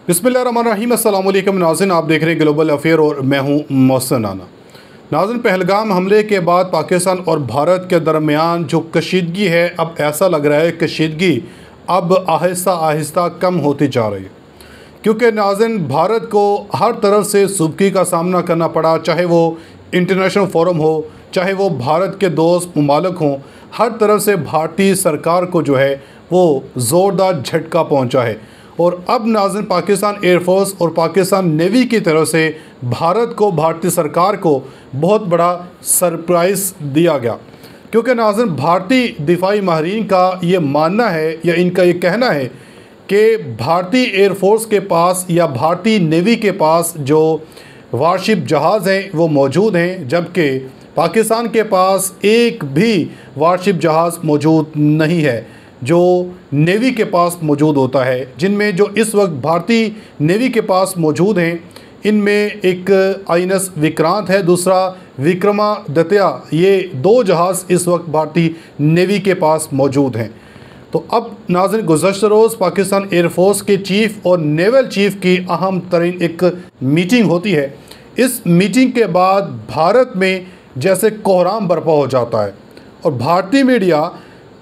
बिस्मिल्लाहिर्रहमानिर्रहीम। अस्सलाम वालेकुम नाज़रीन, आप देख रहे हैं ग्लोबल अफेयर और मैं हूं मोहसिन नाना। नाज़रीन, पहलगाम हमले के बाद पाकिस्तान और भारत के दरमियान जो कशीदगी है, अब ऐसा लग रहा है कशीदगी अब आहिस्ता आहिस्ता कम होती जा रही है, क्योंकि नाज़रीन भारत को हर तरफ से सुबकी का सामना करना पड़ा, चाहे वो इंटरनेशनल फोरम हो, चाहे वो भारत के दोस्त ममालिक हों। हर तरफ से भारतीय सरकार को जो है वो ज़ोरदार झटका पहुंचा है। और अब नाज़रीन पाकिस्तान एयरफोर्स और पाकिस्तान नेवी की तरफ से भारत को, भारतीय सरकार को बहुत बड़ा सरप्राइज़ दिया गया, क्योंकि नाज़रीन भारतीय दिफाई माहिरीन का ये मानना है या इनका ये कहना है कि भारतीय एयरफोर्स के पास या भारतीय नेवी के पास जो वारशिप जहाज़ हैं वो मौजूद हैं, जबकि पाकिस्तान के पास एक भी वारशिप जहाज़ मौजूद नहीं है जो नेवी के पास मौजूद होता है। जिनमें जो इस वक्त भारतीय नेवी के पास मौजूद हैं, इनमें एक INS विक्रांत है, दूसरा विक्रमादित्य। ये दो जहाज़ इस वक्त भारतीय नेवी के पास मौजूद हैं। तो अब नाज़रीन गुज़श्ता रोज़ पाकिस्तान एयरफोर्स के चीफ़ और नेवल चीफ़ की अहम तरीन एक मीटिंग होती है। इस मीटिंग के बाद भारत में जैसे कोहराम बर्पा हो जाता है और भारतीय मीडिया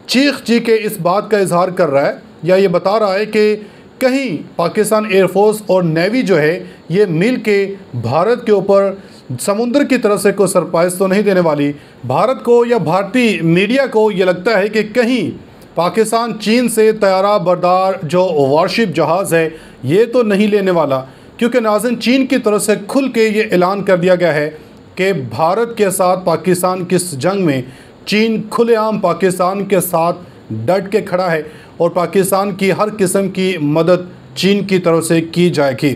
चीख के इस बात का इजहार कर रहा है या ये बता रहा है कि कहीं पाकिस्तान एयरफोर्स और नेवी जो है ये मिल के भारत के ऊपर समुद्र की तरफ से कोई सरप्राइज़ तो नहीं देने वाली। भारत को या भारतीय मीडिया को ये लगता है कि कहीं पाकिस्तान चीन से तैयारा बरदार जो वारशिप जहाज़ है ये तो नहीं लेने वाला, क्योंकि नाज़रीन चीन की तरफ से खुल के ये ऐलान कर दिया गया है कि भारत के साथ पाकिस्तान की इस जंग में चीन खुलेआम पाकिस्तान के साथ डट के खड़ा है और पाकिस्तान की हर किस्म की मदद चीन की तरफ से की जाएगी।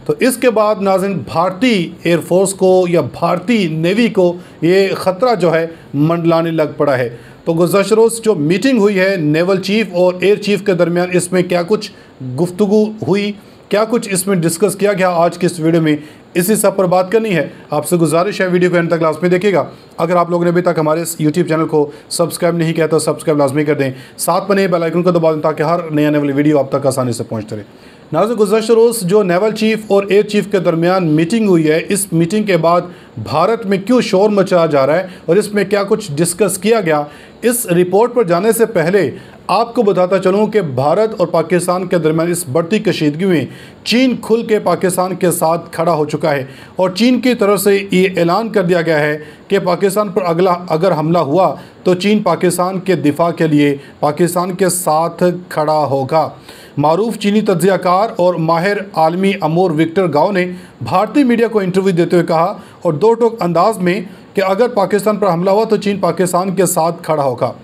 तो इसके बाद नाज़रीन भारतीय एयरफोर्स को या भारतीय नेवी को ये ख़तरा जो है मंडलाने लग पड़ा है। तो गुज़श्ता रोज़ जो मीटिंग हुई है नेवल चीफ़ और एयर चीफ़ के दरमियान, इसमें क्या कुछ गुफ्तगू हुई, क्या कुछ इसमें डिस्कस किया गया, आज की इस वीडियो में इसी सब पर बात करनी है। आपसे गुजारिश है वीडियो को एंड तक लाजमी देखिएगा। अगर आप लोगों ने अभी तक हमारे इस यूट्यूब चैनल को सब्सक्राइब नहीं किया तो सब्सक्राइब लाजमी कर दें, साथ में बेल आइकन को दबा दें ताकि हर नई आने वाली वीडियो आप तक आसानी से पहुँचते रहे। नाज़रीन गुज़श्ता रोज़ जो नेवल चीफ़ और एयर चीफ़ के दरमियान मीटिंग हुई है, इस मीटिंग के बाद भारत में क्यों शोर मचाया जा रहा है और इसमें क्या कुछ डिस्कस किया गया, इस रिपोर्ट पर जाने से पहले आपको बताता चलूँ कि भारत और पाकिस्तान के दरमियान इस बढ़ती कशीदगी में चीन खुल के पाकिस्तान के साथ खड़ा हो चुका है और चीन की तरफ से ये ऐलान कर दिया गया है कि पाकिस्तान पर अगर हमला हुआ तो चीन पाकिस्तान के दिफा के लिए पाकिस्तान के साथ खड़ा होगा। मारूफ चीनी तज्ज़ियाकार और माहिर आलमी अमूर विक्टर गाओ ने भारतीय मीडिया को इंटरव्यू देते हुए कहा और दो टोक अंदाज में कि अगर पाकिस्तान पर हमला हुआ तो चीन पाकिस्तान के साथ खड़ा होगा।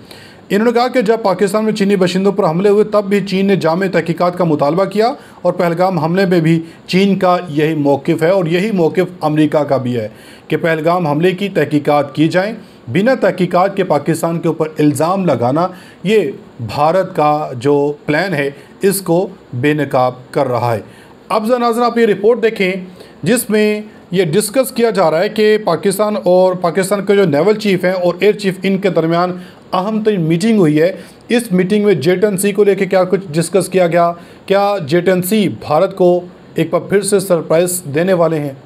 इन्होंने कहा कि जब पाकिस्तान में चीनी बाशिंदों पर हमले हुए तब भी चीन ने जामे तहकीकात का मुतालबा किया और पहलगाम हमले में भी चीन का यही मौक़िफ़ है और यही मौक़िफ़ अमेरिका का भी है कि पहलगाम हमले की तहकीकात की जाए। बिना तहकीकात के पाकिस्तान के ऊपर इल्ज़ाम लगाना ये भारत का जो प्लान है इसको बेनकाब कर रहा है। अब नाज़रीन आप ये रिपोर्ट देखें जिसमें ये डिस्कस किया जा रहा है कि पाकिस्तान के जो नेवल चीफ़ हैं और एयर चीफ़ इनके दरमियान अहम तरीन मीटिंग हुई है। इस मीटिंग में J-10C को लेके क्या कुछ डिस्कस किया गया, क्या J-10C भारत को एक बार फिर से सरप्राइज़ देने वाले हैं।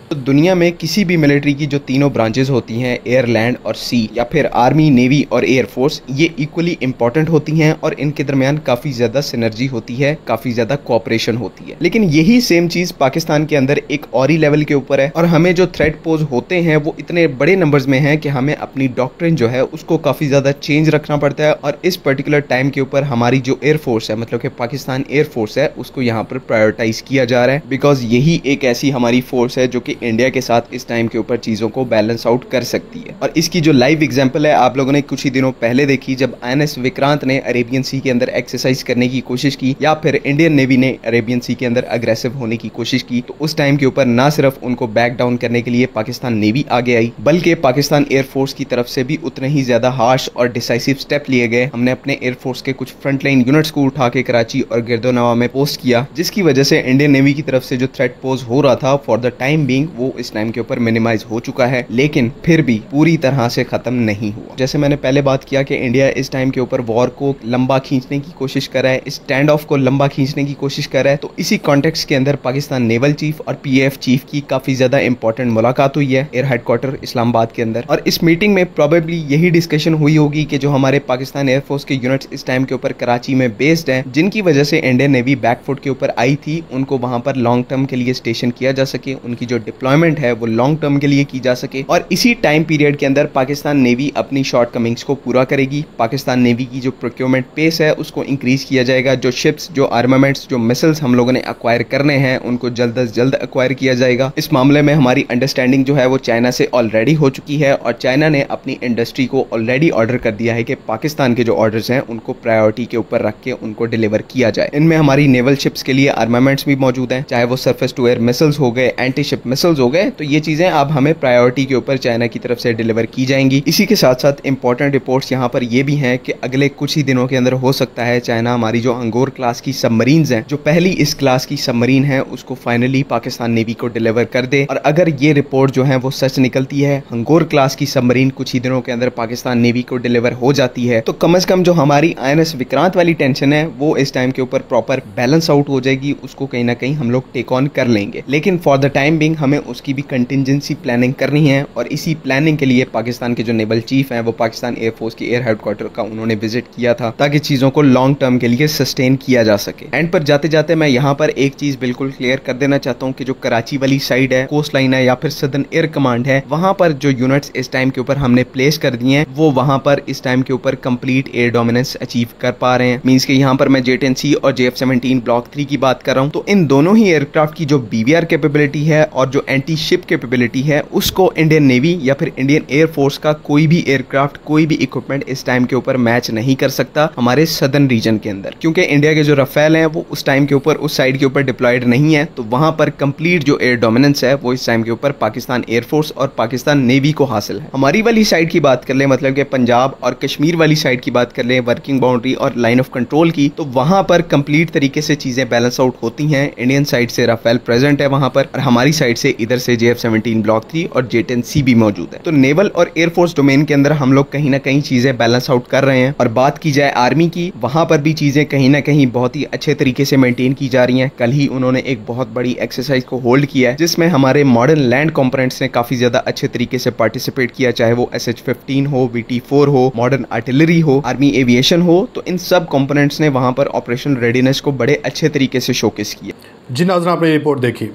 तो दुनिया में किसी भी मिलिट्री की जो तीनों ब्रांचेस होती हैं, एयर, लैंड और सी, या फिर आर्मी, नेवी और एयरफोर्स, ये इक्वली इंपॉर्टेंट होती हैं और इनके दरमियान काफ़ी ज़्यादा सिनर्जी होती है, काफ़ी ज़्यादा कोऑपरेशन होती है। लेकिन यही सेम चीज़ पाकिस्तान के अंदर एक और ही लेवल के ऊपर है और हमें जो थ्रेट पोज होते हैं वो इतने बड़े नंबर्स में हैं कि हमें अपनी डॉक्ट्रिन जो है उसको काफ़ी ज़्यादा चेंज रखना पड़ता है। और इस पर्टिकुलर टाइम के ऊपर हमारी जो एयरफोर्स है, मतलब कि पाकिस्तान एयरफोर्स है, उसको यहाँ पर प्रायोरिटाइज किया जा रहा है, बिकॉज यही एक ऐसी हमारी फोर्स है जो कि इंडिया के साथ इस टाइम के ऊपर चीज़ों को बैलेंस आउट कर सकती है। और इसकी जो लाइव एग्जांपल है आप लोगों ने कुछ ही दिनों पहले देखी, जब INS विक्रांत ने अरेबियन सी के अंदर एक्सरसाइज करने की कोशिश की या फिर इंडियन नेवी ने अरेबियन सी के अंदर अग्रेसिव होने की कोशिश की, तो उस टाइम के ऊपर ना सिर्फ उनको बैक डाउन करने के लिए पाकिस्तान नेवी आगे आई, बल्कि पाकिस्तान एयरफोर्स की तरफ से भी उतने ही ज्यादा हार्श और डिसाइसिव स्टेप लिए गए। हमने अपने एयरफोर्स के कुछ फ्रंटलाइन यूनिट्स को उठा के कराची और गिरदोनवा में पोस्ट किया, जिसकी वजह से इंडियन नेवी की तरफ से जो थ्रेट पोज हो रहा था for the time being think वो इस टाइम के ऊपर मिनिमाइज हो चुका है, लेकिन फिर भी पूरी तरह से खत्म नहीं हुआ। जैसे मैंने पहले बात किया कि इंडिया इस टाइम के ऊपर वॉर को लंबा खींचने की कोशिश कर रहा है, इस स्टैंड ऑफ को लंबा खींचने की कोशिश कर रहा है, तो इसी कॉन्टेक्स्ट के अंदर पाकिस्तान नेवल चीफ और पीएफ चीफ की काफी ज्यादा इंपॉर्टेंट मुलाकात हुई है एयर हेडक्वार्टर इस्लामाबाद के अंदर। और इस मीटिंग में प्रोबेबली यही डिस्कशन हुई होगी कि जो हमारे पाकिस्तान एयरफोर्स के यूनिट्स इस टाइम के ऊपर कराची में बेस्ड हैं, जिनकी वजह से इंडियन नेवी बैकफुट के ऊपर आई थी, उनको वहां पर लॉन्ग टर्म के लिए स्टेशन किया जा सके, उनकी जो डिप्लॉयमेंट है वो लॉन्ग टर्म के लिए की जा सके, और इसी टाइम पीरियड के अंदर पाकिस्तान नेवी अपनी शॉर्टकमिंग्स को पूरा करेगी। पाकिस्तान नेवी की जो प्रोक्योरमेंट पेस है उसको इंक्रीज किया जाएगा, जो शिप्स, जो आर्मामेंट्स, जो मिसाइल्स हम लोगों ने अक्वायर करने हैं उनको जल्द से जल्द अक्वायर किया जाएगा। इस मामले में हमारी अंडरस्टैंडिंग जो है वो चाइना से ऑलरेडी हो चुकी है, और चाइना ने अपनी इंडस्ट्री को ऑलरेडी ऑर्डर कर दिया है कि पाकिस्तान के जो ऑर्डर्स हैं उनको प्रायोरिटी के ऊपर रख के उनको डिलीवर किया जाए। इनमें हमारी नेवल शिप्स के लिए आर्मामेंट्स भी मौजूद हैं, चाहे वो सरफेस टू एयर मिसाइल्स हो गए, एंटी शिप मिसाइल्स हो गए, तो ये चीजें अब हमें प्रायोरिटी के ऊपर चाइना की तरफ से डिलीवर की जाएंगी। इसी के साथ साथ इंपॉर्टेंट रिपोर्ट्स यहाँ पर ये भी हैं कि अगले कुछ ही दिनों के अंदर हो सकता है चाइना हमारी जो अंगोर क्लास की सबमरीन्स हैं, जो पहली इस क्लास की सबमरीन है, उसको फाइनली पाकिस्तान नेवी को डिलीवर कर दे। और अगर ये रिपोर्ट जो है वो सच निकलती है, अंगोर क्लास की सबमरीन कुछ ही दिनों के अंदर पाकिस्तान नेवी को डिलीवर हो जाती है, तो कम से कम जो हमारी INS विक्रांत वाली टेंशन है वो इस टाइम के ऊपर प्रॉपर बैलेंस आउट हो जाएगी, उसको कहीं ना कहीं हम लोग टेक ऑन कर लेंगे। लेकिन फॉर द टाइम बिंग हमें उसकी भी कंटिजेंसी प्लानिंग करनी है, और इसी प्लानिंग के लिए पाकिस्तान के जो नेवल चीफ हैं वो पाकिस्तान एयरफोर्स की एयर हेडक्वार्टर का उन्होंने विजिट किया था, ताकि चीजों को लॉन्ग टर्म के लिए सस्टेन किया जा सके। एंड पर जाते जाते मैं यहाँ पर एक चीज बिल्कुल क्लियर कर देना चाहता हूँ कि जो कराची वाली साइड है, कोस्ट लाइन है या फिर सदर्न एयर कमांड है, वहां पर जो यूनिट्स इस टाइम के ऊपर हमने प्लेस कर दिए हैं वो वहां पर इस टाइम के ऊपर कंप्लीट एयर डोमिनेंस अचीव कर पा रहे हैं। मींस के यहाँ पर मैं J-10C और JF-17 ब्लॉक 3 की बात कर रहा हूँ, तो इन दोनों ही एयरक्राफ्ट की जो BVR कैपेबिलिटी है और जो एंटी शिप कैपेबिलिटी है, उसको इंडियन नेवी या फिर इंडियन एयरफोर्स का कोई भी एयरक्राफ्ट, कोई भी इक्विपमेंट इस टाइम के ऊपर मैच नहीं कर सकता हमारे सदर्न रीजन के अंदर, क्योंकि इंडिया के जो रफेल हैं वो उस टाइम के ऊपर उस साइड के ऊपर डिप्लॉयड नहीं है। तो वहां पर कंप्लीट जो एयर डोमिनेंस है वो इस टाइम के ऊपर पाकिस्तान एयरफोर्स और पाकिस्तान नेवी को हासिल है। हमारी वाली साइड की बात कर ले, मतलब कि पंजाब और कश्मीर वाली साइड की बात कर ले, वर्किंग बाउंड्री और लाइन ऑफ कंट्रोल की, तो वहां पर कंप्लीट तरीके से चीजें बैलेंस आउट होती हैं। इंडियन साइड से राफेल प्रेजेंट है वहां पर, और हमारी साइड से इधर से JF-17 ब्लॉक 3 और J-10C भी मौजूद है। तो नेवल और एयरफोर्स डोमेन के अंदर हम लोग कहीं ना कहीं चीजें बैलेंस आउट कर रहे हैं। और बात की जाए आर्मी की, वहां पर भी चीजें कहीं ना कहीं बहुत ही अच्छे तरीके से मेंटेन की जा रही हैं। कल ही उन्होंने एक बहुत बड़ी एक्सरसाइज को होल्ड किया है, जिसमें हमारे मॉडर्न लैंड कंपोनेंट्स ने काफी ज्यादा अच्छे तरीके से पार्टिसिपेट किया, चाहे वो SH-15 हो, VT-4 हो, मॉडर्न आर्टिलरी हो, आर्मी एविएशन हो, तो इन सब कंपोनेंट्स ने वहां पर ऑपरेशन रेडीनेस को बड़े अच्छे तरीके से शोकेस किया। जी नाज़रीन, आपने रिपोर्ट देखी।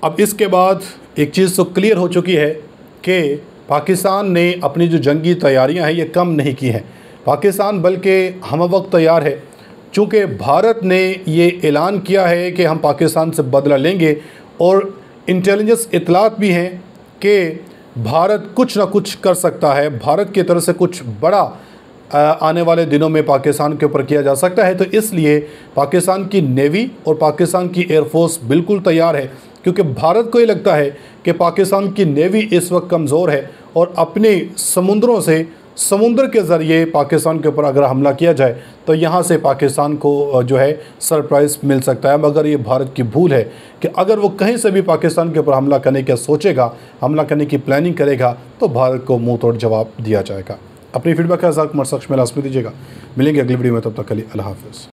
अब इसके बाद एक चीज़ तो क्लियर हो चुकी है कि पाकिस्तान ने अपनी जो जंगी तैयारियां हैं ये कम नहीं की हैं। पाकिस्तान बल्कि हम वक्त तैयार है, चूँकि भारत ने ये ऐलान किया है कि हम पाकिस्तान से बदला लेंगे, और इंटेलिजेंस इतलात भी हैं कि भारत कुछ ना कुछ कर सकता है, भारत की तरफ से कुछ बड़ा आने वाले दिनों में पाकिस्तान के ऊपर किया जा सकता है। तो इसलिए पाकिस्तान की नेवी और पाकिस्तान की एयरफोर्स बिल्कुल तैयार है, क्योंकि भारत को ये लगता है कि पाकिस्तान की नेवी इस वक्त कमज़ोर है और अपने समुद्रों से, समुद्र के ज़रिए पाकिस्तान के ऊपर अगर हमला किया जाए तो यहाँ से पाकिस्तान को जो है सरप्राइज़ मिल सकता है। मगर ये भारत की भूल है कि अगर वो कहीं से भी पाकिस्तान के ऊपर हमला करने का सोचेगा, हमला करने की प्लानिंग करेगा, तो भारत को मुँह तोड़ जवाब दिया जाएगा। अपनी फीडबैक का हमारे शख्स में लाजमी दीजिएगा। मिलेंगे अगली वीडियो में, तब तक के लिए अल्लाह हाफ़िज़।